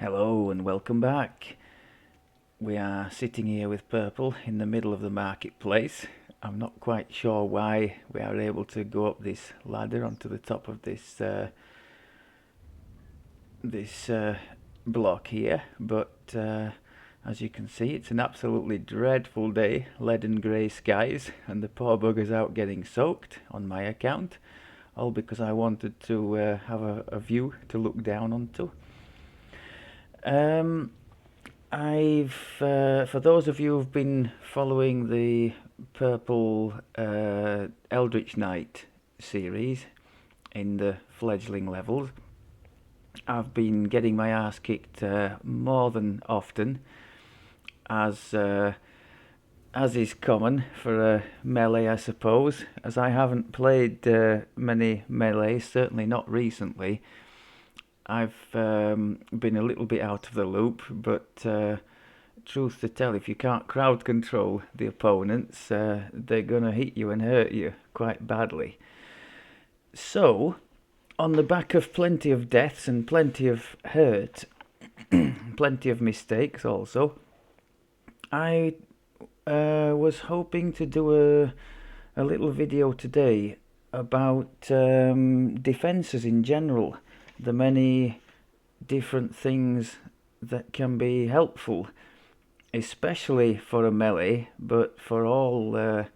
Hello and welcome back. We are sitting here with purple in the middle of the marketplace. I'm not quite sure why we are able to go up this ladder onto the top of this block here, but as you can see, it's an absolutely dreadful day, lead and grey skies, and the poor bugger's out getting soaked on my account, all because I wanted to have a view to look down onto. For those of you who've been following the Purple Eldritch Knight series in the fledgling levels, I've been getting my ass kicked more than often, as is common for a melee, I suppose, as I haven't played many melees, certainly not recently. I've been a little bit out of the loop, but truth to tell, if you can't crowd control the opponents, they're going to hit you and hurt you quite badly. So, on the back of plenty of deaths and plenty of hurt, plenty of mistakes also, I was hoping to do a little video today about defences in general. The many different things that can be helpful, especially for a melee, but for all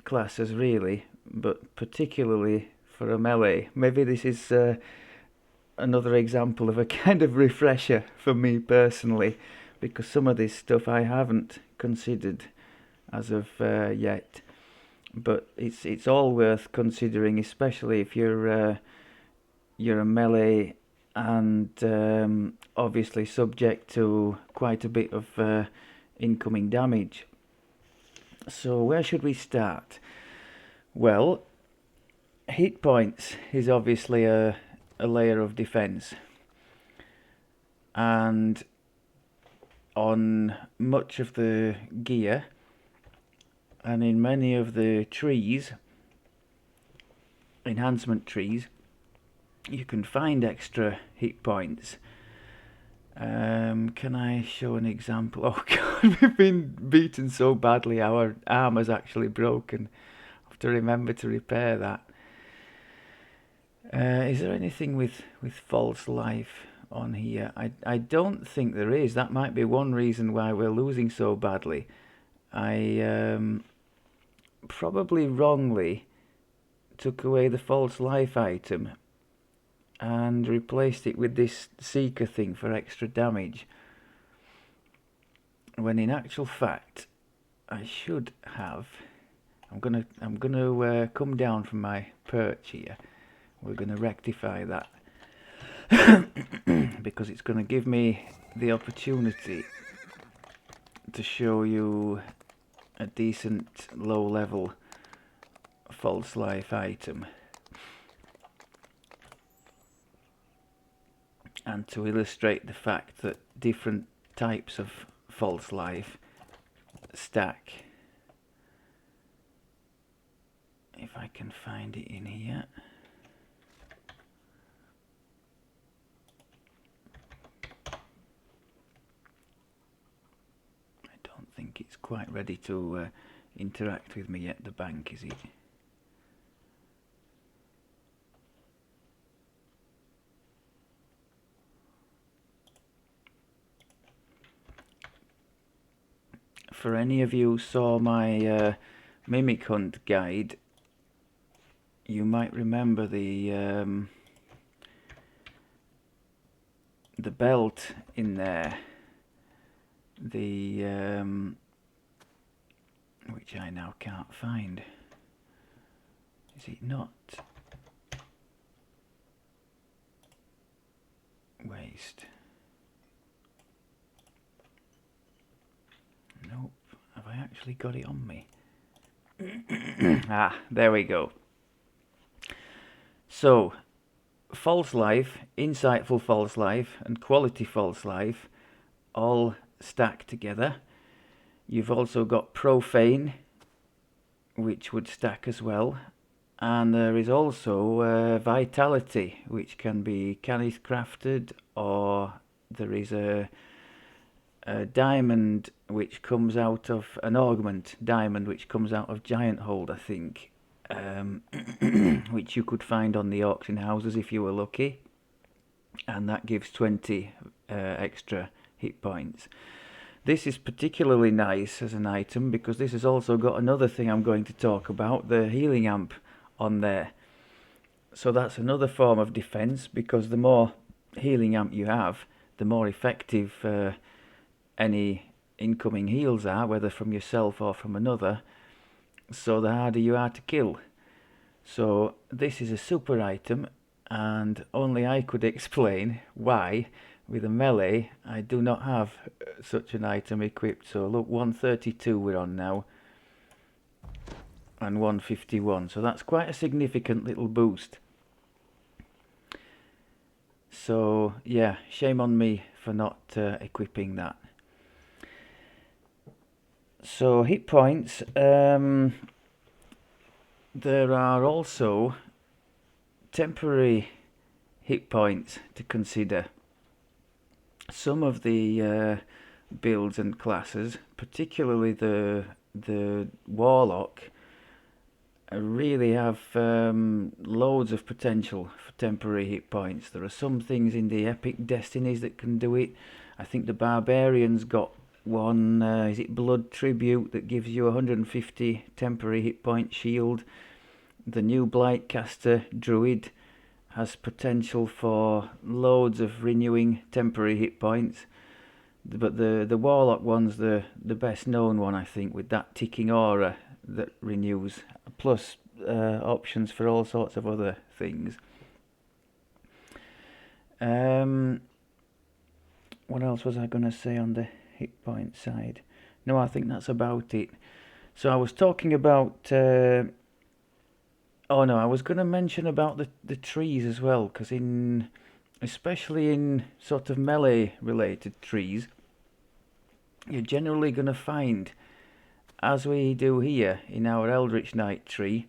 classes really, but particularly for a melee. Maybe this is another example of a kind of refresher for me personally, because some of this stuff I haven't considered as of yet, but it's all worth considering, especially if you're a melee and obviously subject to quite a bit of incoming damage. So where should we start? Well, hit points is obviously a layer of defense, and on much of the gear and in many of the trees, enhancement trees, you can find extra hit points. Can I show an example? Oh god, we've been beaten so badly our arm has actually broken. I have to remember to repair that. Is there anything with false life on here? I don't think there is. That might be one reason why we're losing so badly. I probably wrongly took away the false life item and replaced it with this seeker thing for extra damage, when in actual fact I should have. I'm gonna come down from my perch here. We're gonna rectify that because it's gonna give me the opportunity to show you a decent low level false life item, and to illustrate the fact that different types of false life stack. If I can find it in here. I don't think it's quite ready to interact with me yet, the bank, is it? For any of you who saw my Mimic Hunt guide, you might remember the belt in there, which I now can't find. Is it not? Waste. Nope. Have I actually got it on me? Ah, there we go. So, false life, insightful false life, and quality false life all stack together. You've also got profane, which would stack as well, And there is also vitality, which can be canith crafted, or there is a diamond which comes out of an augment diamond which comes out of giant hold, I think, which you could find on the auction houses if you were lucky, and that gives 20 extra hit points. This is particularly nice as an item because this has also got another thing I'm going to talk about, the healing amp on there. So that's another form of defense, because the more healing amp you have, the more effective any incoming heals are, whether from yourself or from another, so the harder you are to kill. So this is a super item, and only I could explain why with a melee I do not have such an item equipped. So look, 132 we're on now, and 151, so that's quite a significant little boost. So yeah, shame on me for not equipping that. So hit points, there are also temporary hit points to consider. Some of the builds and classes, particularly the warlock, really have loads of potential for temporary hit points. There are some things in the epic destinies that can do it. I think the barbarian's got one, is it blood tribute, that gives you 150 temporary hit point shield. The new Blightcaster druid has potential for loads of renewing temporary hit points, but the warlock one's the best known one, I think, with that ticking aura that renews, plus options for all sorts of other things. What else was I going to say on the hit point side? No, I think that's about it. So I was talking about oh no, I was going to mention about the trees as well, because especially in sort of melee related trees, you're generally going to find, as we do here in our Eldritch Knight tree,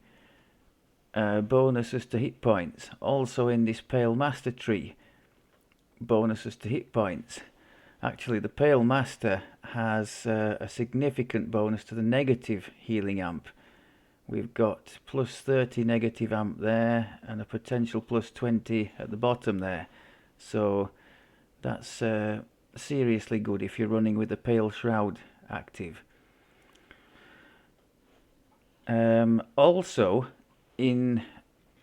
bonuses to hit points. Also in this Pale Master tree, bonuses to hit points. Actually, the Pale Master has a significant bonus to the negative healing amp. We've got plus 30 negative amp there, and a potential plus 20 at the bottom there. So that's seriously good if you're running with the Pale Shroud active. Also, in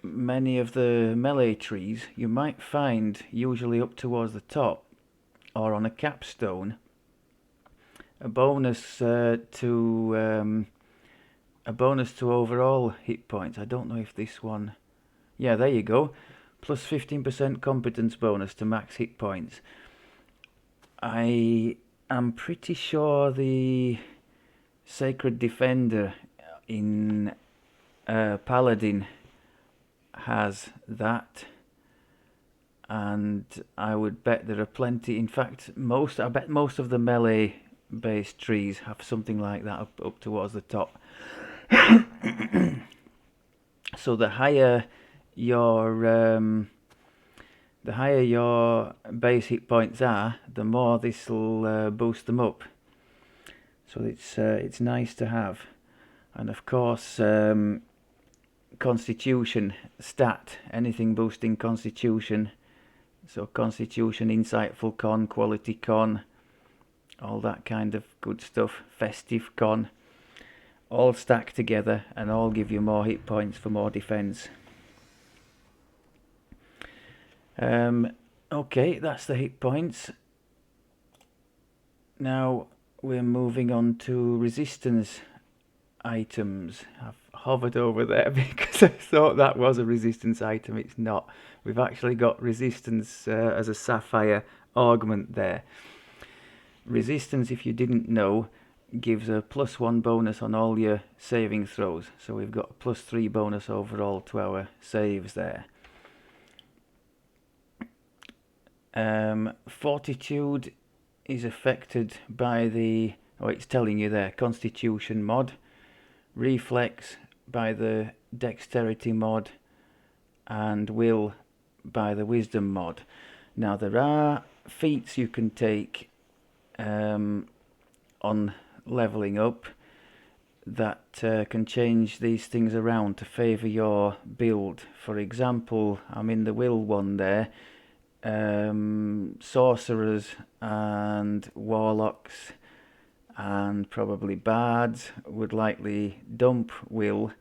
many of the melee trees, you might find, usually up towards the top or on a capstone, a bonus to overall hit points. I don't know if this one, yeah, there you go, plus 15% competence bonus to max hit points. I am pretty sure the Sacred Defender in Paladin has that, and I would bet there are plenty. In fact, I bet most of the melee based trees have something like that up towards the top. So the higher your base hit points are, the more this will boost them up. So it's nice to have. And of course, Constitution stat, anything boosting Constitution. So Constitution, Insightful Con, Quality Con, all that kind of good stuff. Festive Con, all stack together and all give you more hit points for more defense. Okay, that's the hit points. Now we're moving on to resistance items. I've hovered over there because I thought that was a resistance item. It's not. We've actually got resistance as a sapphire augment there. Resistance, if you didn't know, gives a +1 bonus on all your saving throws. So we've got a +3 bonus overall to our saves there. Fortitude is affected by the, it's telling you there, Constitution mod. Reflex, by the dexterity mod and will by the wisdom mod. Now there are feats you can take on leveling up that can change these things around to favour your build. For example, I'm in the will one there. Sorcerers and warlocks and probably bards would likely dump will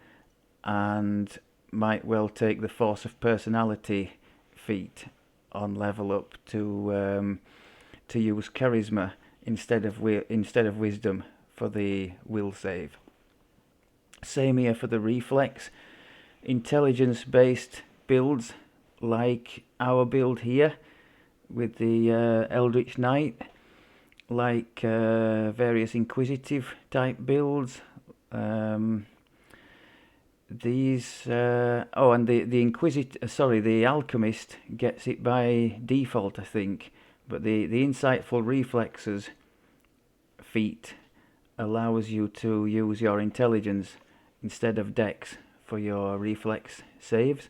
and might well take the force of personality feat on level up to use charisma instead of wisdom for the will save. Same here for the reflex. Intelligence based builds like our build here with the Eldritch Knight, like various inquisitive type builds. These and the alchemist gets it by default, I think, but the insightful reflexes feat allows you to use your intelligence instead of dex for your reflex saves.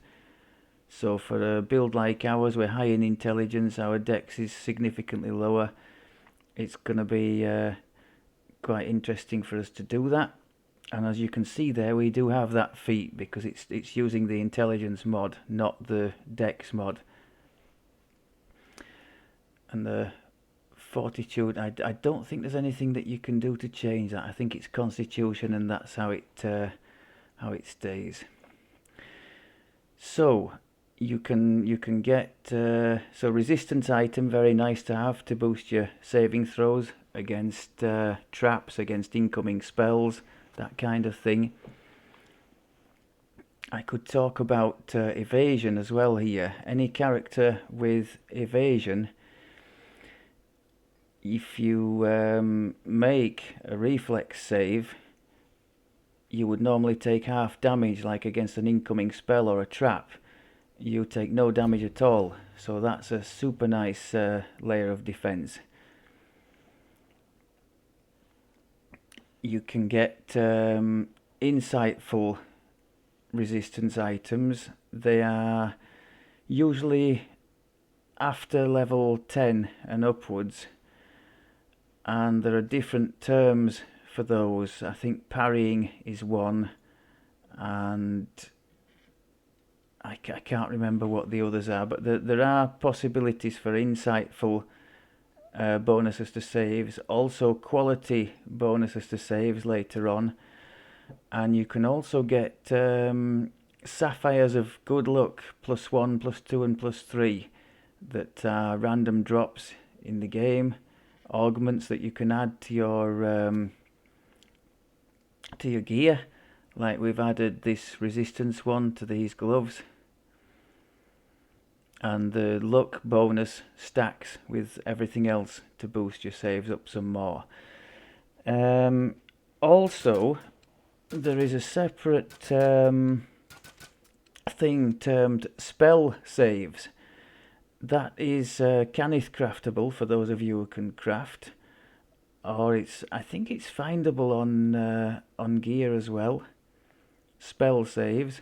So for a build like ours, we're high in intelligence, our dex is significantly lower. It's going to be quite interesting for us to do that. And as you can see there, we do have that feat because it's using the intelligence mod, not the dex mod. And the fortitude, I don't think there's anything that you can do to change that. I think it's constitution, and that's how it stays. So you can get so resistance item, very nice to have to boost your saving throws against traps, against incoming spells, that kind of thing. I could talk about evasion as well here. Any character with evasion, if you make a reflex save, you would normally take half damage, like against an incoming spell or a trap. You take no damage at all, so that's a super nice layer of defense. You can get insightful resistance items. They are usually after level 10 and upwards, and there are different terms for those. I think parrying is one, and I can't remember what the others are, but there are possibilities for insightful bonuses to saves, also quality bonuses to saves later on, and you can also get sapphires of good luck, +1, +2 and +3, that are random drops in the game, augments that you can add to your gear, like we've added this resistance one to these gloves. And the luck bonus stacks with everything else to boost your saves up some more. Also, there is a separate thing termed spell saves. That is canith craftable for those of you who can craft, or I think it's findable on gear as well. Spell saves.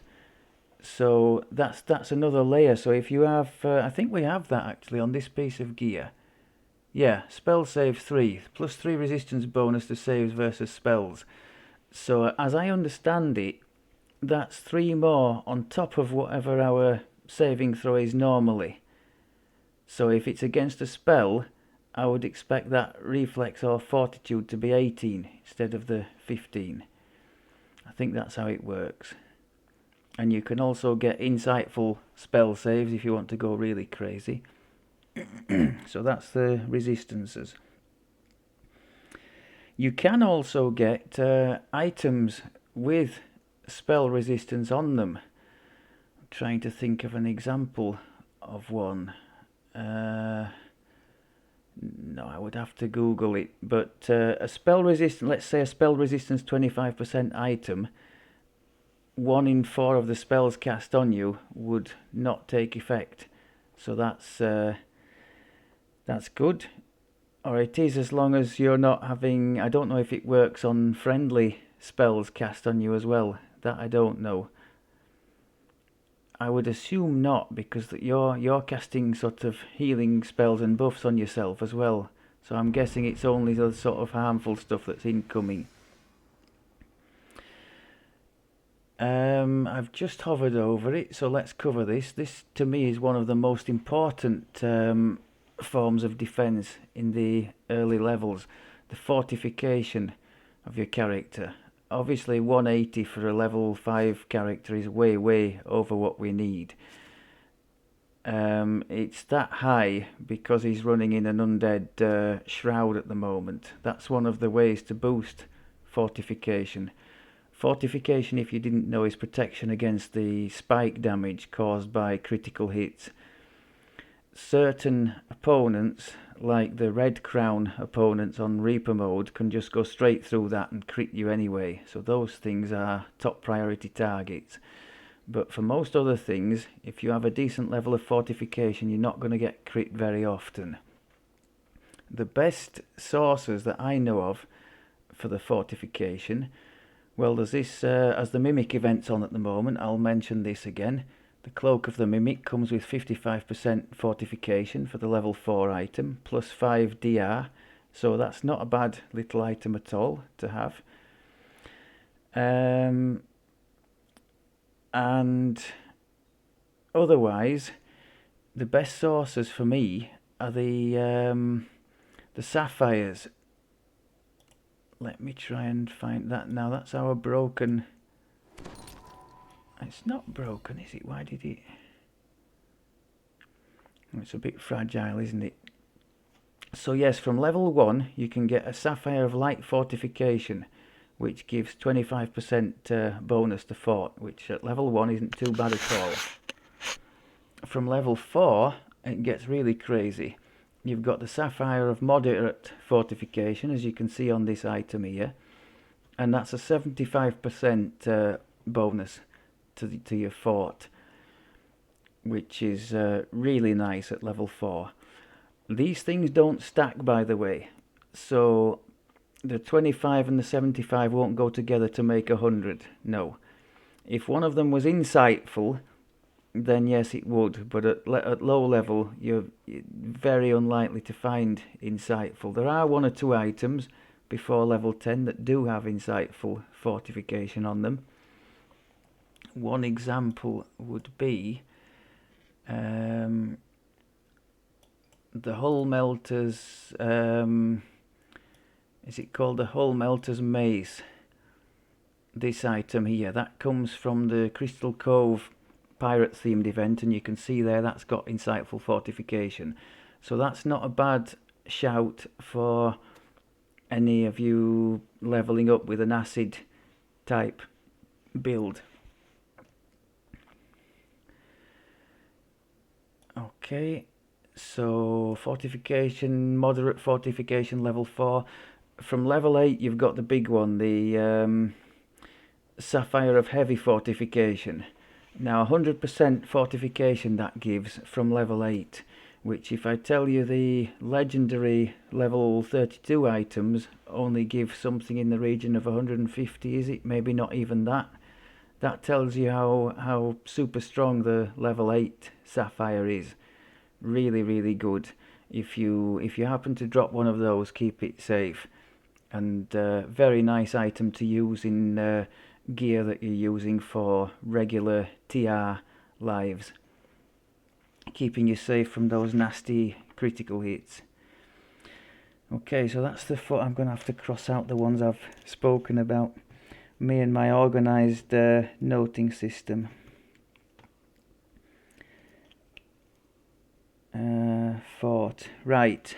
So that's another layer. So if you have, I think we have that actually on this piece of gear. Yeah, spell save 3, +3 resistance bonus to saves versus spells. So as I understand it, that's 3 more on top of whatever our saving throw is normally. So if it's against a spell, I would expect that reflex or fortitude to be 18 instead of the 15. I think that's how it works. And you can also get insightful spell saves if you want to go really crazy. So that's the resistances. You can also get items with spell resistance on them. I'm trying to think of an example of one. No, I would have to Google it. But a spell resistance, let's say a spell resistance 25% item, 1 in 4 of the spells cast on you would not take effect. So that's good. Or it is, as long as you're not having, I don't know if it works on friendly spells cast on you as well. That I don't know. I would assume not, because you're casting sort of healing spells and buffs on yourself as well. So I'm guessing it's only the sort of harmful stuff that's incoming. I've just hovered over it, so let's cover this. This to me is one of the most important forms of defense in the early levels. The fortification of your character. Obviously 180 for a level 5 character is way over what we need. It's that high because he's running in an undead shroud at the moment. That's one of the ways to boost fortification. Fortification, if you didn't know, is protection against the spike damage caused by critical hits. Certain opponents, like the Red Crown opponents on Reaper mode, can just go straight through that and crit you anyway. So those things are top priority targets. But for most other things, if you have a decent level of fortification, you're not going to get crit very often. The best sources that I know of for the fortification, well, there's this, as the Mimic event's on at the moment, I'll mention this again. The Cloak of the Mimic comes with 55% fortification for the level 4 item, plus 5 DR, so that's not a bad little item at all to have. And otherwise, the best sources for me are the sapphires. Let me try and find that now. That's our broken... It's not broken, is it? Why did it... It's a bit fragile, isn't it? So yes, from level 1 you can get a sapphire of light fortification, which gives 25% bonus to fort, which at level 1 isn't too bad at all. From level 4 it gets really crazy. You've got the sapphire of moderate fortification, as you can see on this item here, and that's a 75% bonus to your fort, which is really nice at level 4. These things don't stack, by the way, so the 25 and the 75 won't go together to make 100. No. If one of them was insightful, then yes it would, but at low level you're very unlikely to find insightful. There are 1 or 2 items before level 10 that do have insightful fortification on them. One example would be the Hull Melter's, is it called the Hull Melter's Mace? This item here, that comes from the Crystal Cove pirate themed event, and you can see there that's got insightful fortification. So that's not a bad shout for any of you leveling up with an acid type build. Okay, so fortification, moderate fortification, level 4. From level 8 you've got the big one, the sapphire of heavy fortification. Now 100% fortification that gives from level 8, which if I tell you the legendary level 32 items only give something in the region of 150, is it? Maybe not even that. That tells you how super strong the level 8 sapphire is. Really good. If you happen to drop one of those, keep it safe. And very nice item to use in gear that you're using for regular TR lives, keeping you safe from those nasty critical hits. Okay, so that's the foot. I'm going to have to cross out the ones I've spoken about. Me and my organised noting system. Fort. Right.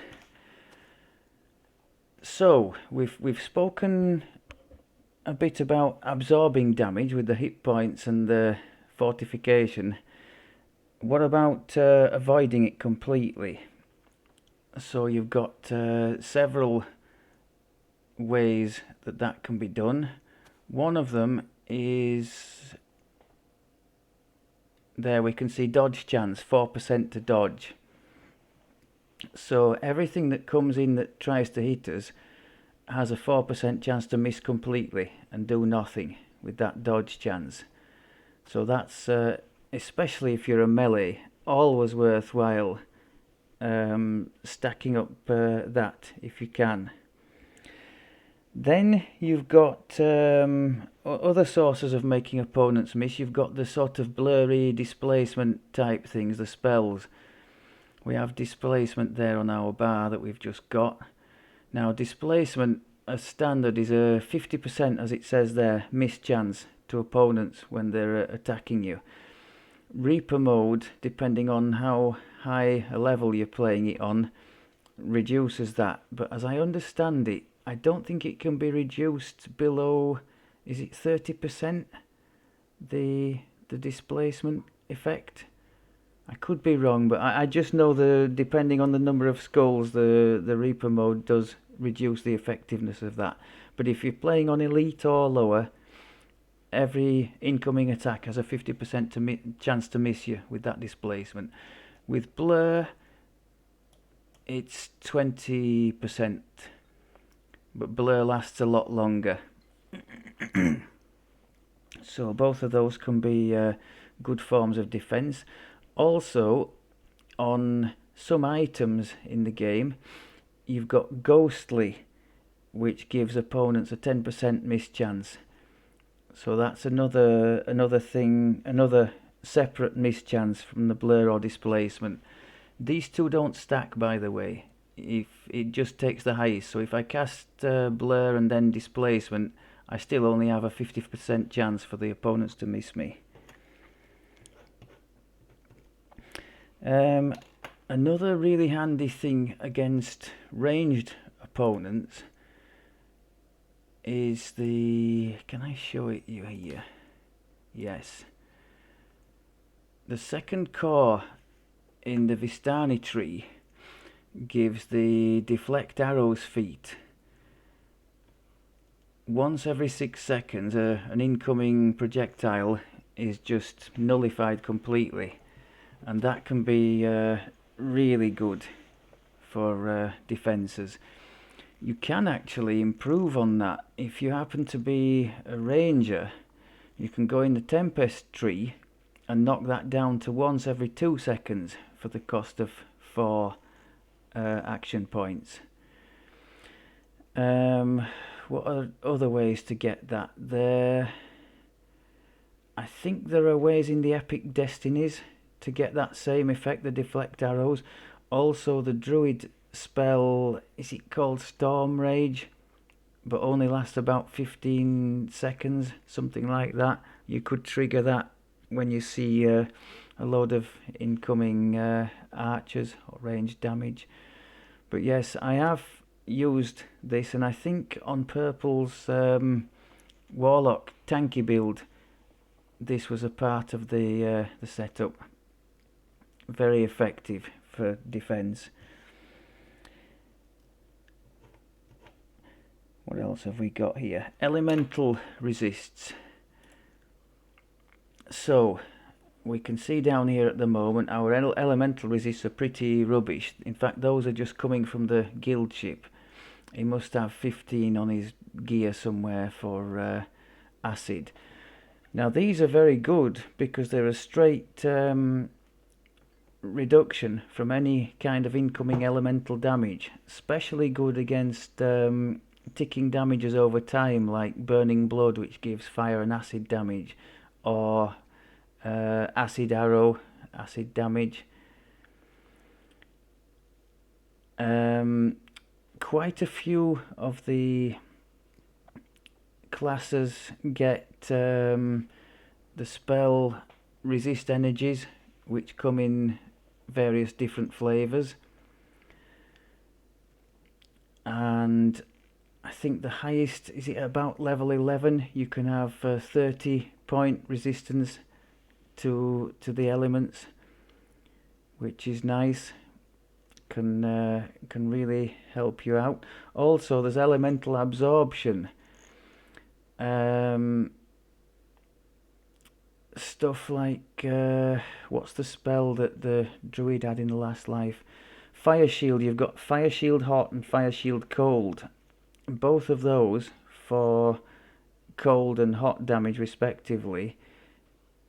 So we've spoken a bit about absorbing damage with the hit points and the fortification. What about avoiding it completely? So you've got several ways that can be done. One of them is, there we can see dodge chance, 4% to dodge. So everything that comes in that tries to hit us has a 4% chance to miss completely and do nothing, with that dodge chance. So that's, especially if you're a melee, always worthwhile stacking up that if you can. Then you've got other sources of making opponents miss. You've got the sort of blurry displacement type things, the spells. We have displacement there on our bar that we've just got. Now displacement as standard is a 50%, as it says there, miss chance to opponents when they're attacking you. Reaper mode, depending on how high a level you're playing it on, reduces that. But as I understand it, I don't think it can be reduced below, is it 30%? The displacement effect? I could be wrong, but I just know depending on the number of skulls, the Reaper mode does reduce the effectiveness of that. But if you're playing on elite or lower, every incoming attack has a 50% chance to miss you with that displacement. With blur, it's 20%, but blur lasts a lot longer. So both of those can be good forms of defense. Also, on some items in the game, you've got ghostly, which gives opponents a 10% miss chance. So that's another thing, another separate miss chance from the blur or displacement. These two don't stack, by the way. If it just takes the highest. So if I cast blur and then displacement, I still only have a 50% chance for the opponents to miss me. Another really handy thing against ranged opponents is the... Can I show it you here? Yes. The second core in the Vistani tree gives the Deflect arrows feat. Once every 6 seconds, an incoming projectile is just nullified completely. And that can be really good for defences. You can actually improve on that. If you happen to be a ranger, you can go in the Tempest tree and knock that down to once every 2 seconds for the cost of 4 action points. What are other ways to get that? I think there are ways in the Epic Destinies to get that same effect, the Deflect arrows. Also the druid spell, is it called Storm Rage? But only lasts about 15 seconds, something like that. You could trigger that when you see a load of incoming archers or ranged damage. But yes, I have used this, and I think on Purple's warlock tanky build, this was a part of the setup. Very effective for defense. What else have we got here? Elemental resists. So we can see down here at the moment our elemental resists are pretty rubbish. In fact, those are just coming from the guild ship. He must have 15 on his gear somewhere for acid. Now these are very good because they're a straight reduction from any kind of incoming elemental damage. Especially good against ticking damages over time, like Burning Blood, which gives fire and acid damage, or acid arrow, acid damage. Quite a few of the classes get the spell resist energies, which come in various different flavours. And I think the highest, is it about level 11, you can have 30 point resistance to the elements, which is nice. Can really help you out. Also there's elemental absorption. Stuff like what's the spell that the druid had in the last life? Fire Shield. You've got Fire Shield Hot and Fire Shield Cold. Both of those for cold and hot damage respectively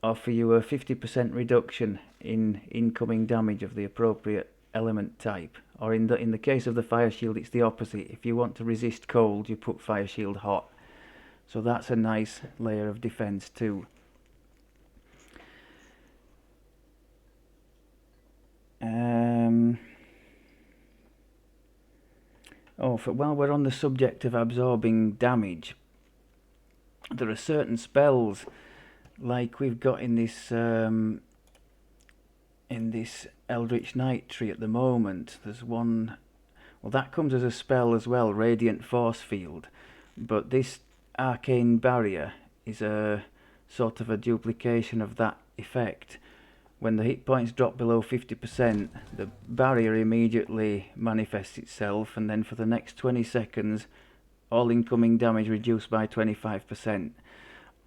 offer you a 50% reduction in incoming damage of the appropriate element type. Or in the case of the fire shield, it's the opposite. If you want to resist cold, you put fire shield hot. So that's a nice layer of defense too. While we're on the subject of absorbing damage, there are certain spells like we've got in this Eldritch Knight tree at the moment. There's one, well, that comes as a spell as well, Radiant Force Field, but this Arcane Barrier is a sort of a duplication of that effect. When the hit points drop below 50%, the barrier immediately manifests itself, and then for the next 20 seconds, all incoming damage reduced by 25%.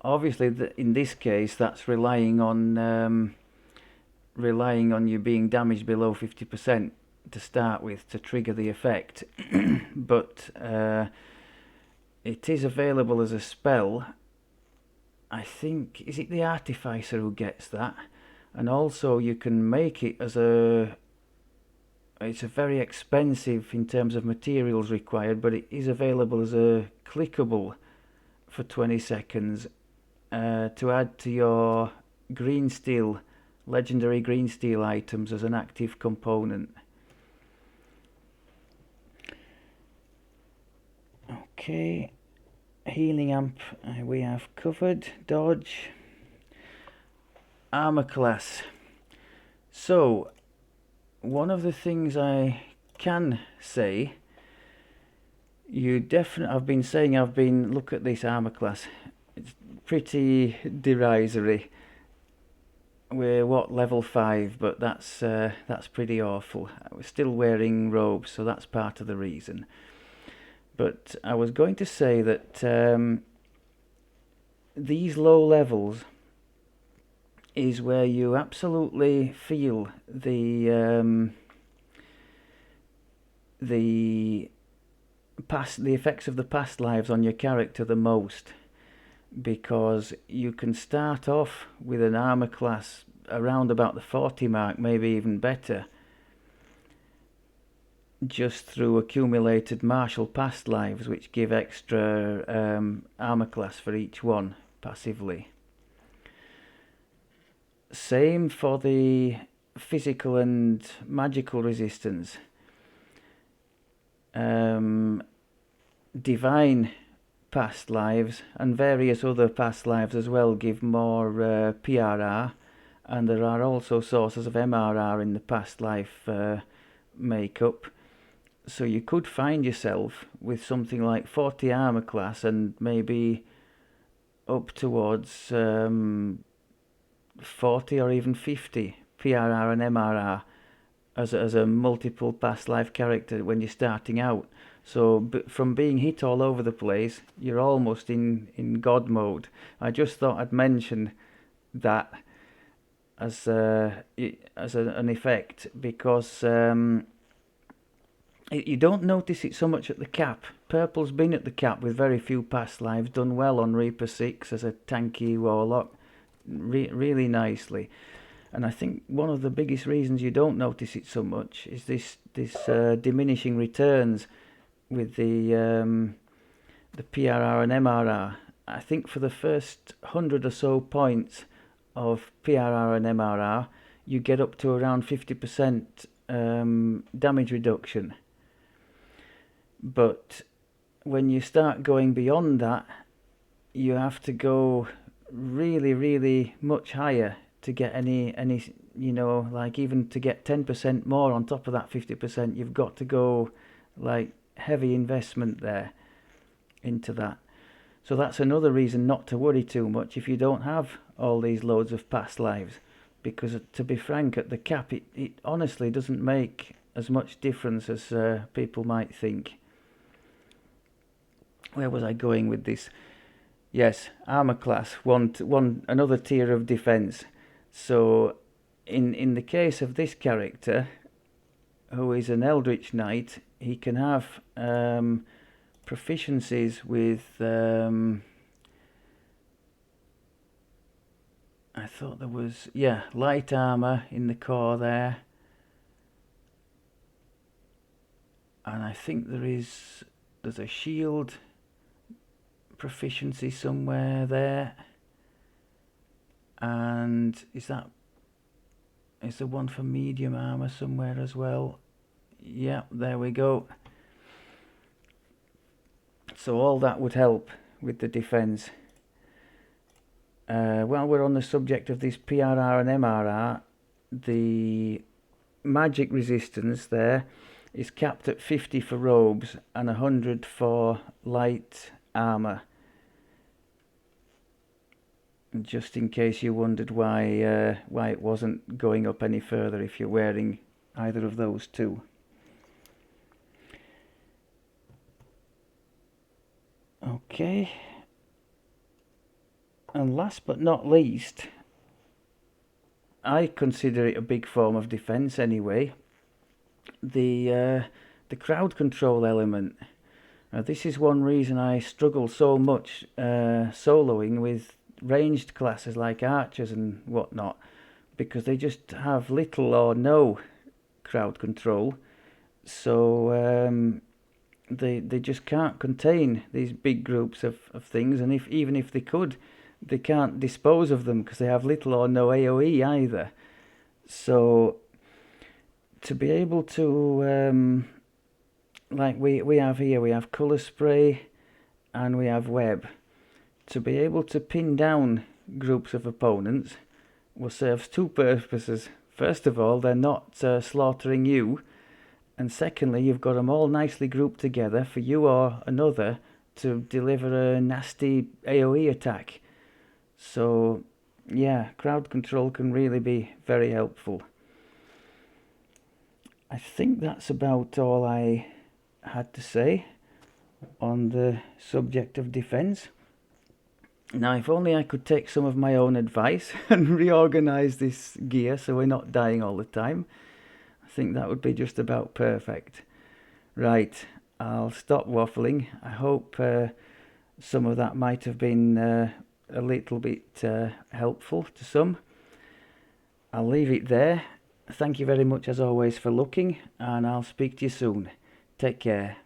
Obviously, in this case, that's relying on you being damaged below 50% to start with to trigger the effect. But it is available as a spell. I think, is it the Artificer who gets that? And also you can make it as it's a very expensive in terms of materials required, but it is available as a clickable for 20 seconds to add to your green steel, legendary green steel items as an active component. Okay, healing amp we have covered. Dodge. Armor class. So, one of the things I can say, I've been look at this armor class. It's pretty derisory. We're level 5, but that's pretty awful. We're still wearing robes, so that's part of the reason. But I was going to say that these low levels is where you absolutely feel the effects of the past lives on your character the most, because you can start off with an armor class around about the 40 mark, maybe even better, just through accumulated martial past lives, which give extra armor class for each one passively. Same for the physical and magical resistance. Divine past lives and various other past lives as well give more PRR, and there are also sources of MRR in the past life makeup. So you could find yourself with something like 40 armor class and maybe up towards 40 or even 50 PRR and MRR as a multiple past life character when you're starting out. So from being hit all over the place, you're almost in God mode. I just thought I'd mention that as an effect, because you don't notice it so much at the cap. Purple's been at the cap with very few past lives, done well on Reaper 6 as a tanky warlock, really nicely. And I think one of the biggest reasons you don't notice it so much is this diminishing returns with the PRR and MRR. I think for the first 100 or so points of PRR and MRR, you get up to around 50% damage reduction. But when you start going beyond that, you have to go really, really much higher to get any like even to get 10% more on top of that 50%, you've got to go like heavy investment there into that. So that's another reason not to worry too much if you don't have all these loads of past lives, because to be frank, at the cap it honestly doesn't make as much difference as people might think. Where was I going with this? Yes, armor class, another tier of defense. So in the case of this character, who is an Eldritch Knight, he can have proficiencies with thought there was, yeah, light armour in the core there. And I think there's a shield proficiency somewhere there. And is there one for medium armour somewhere as well? Yeah, there we go. So all that would help with the defence. While we're on the subject of this PRR and MRR, the magic resistance there is capped at 50 for robes and 100 for light armour. Just in case you wondered why it wasn't going up any further if you're wearing either of those two. Okay. And last but not least, I consider it a big form of defence anyway, the crowd control element. Now, this is one reason I struggle so much soloing with ranged classes like archers and whatnot, because they just have little or no crowd control, so they just can't contain these big groups of things, and even if they could, they can't dispose of them because they have little or no AoE either. So to be able to, like we have here, we have colour spray and we have web. To be able to pin down groups of opponents will serve two purposes. First of all, they're not slaughtering you, and secondly, you've got them all nicely grouped together for you or another to deliver a nasty AoE attack. So yeah, crowd control can really be very helpful. I think that's about all I had to say on the subject of defence. Now, if only I could take some of my own advice and reorganise this gear so we're not dying all the time. I think that would be just about perfect. Right, I'll stop waffling. I hope some of that might have been a little bit helpful to some. I'll leave it there. Thank you very much as always for looking, and I'll speak to you soon. Take care.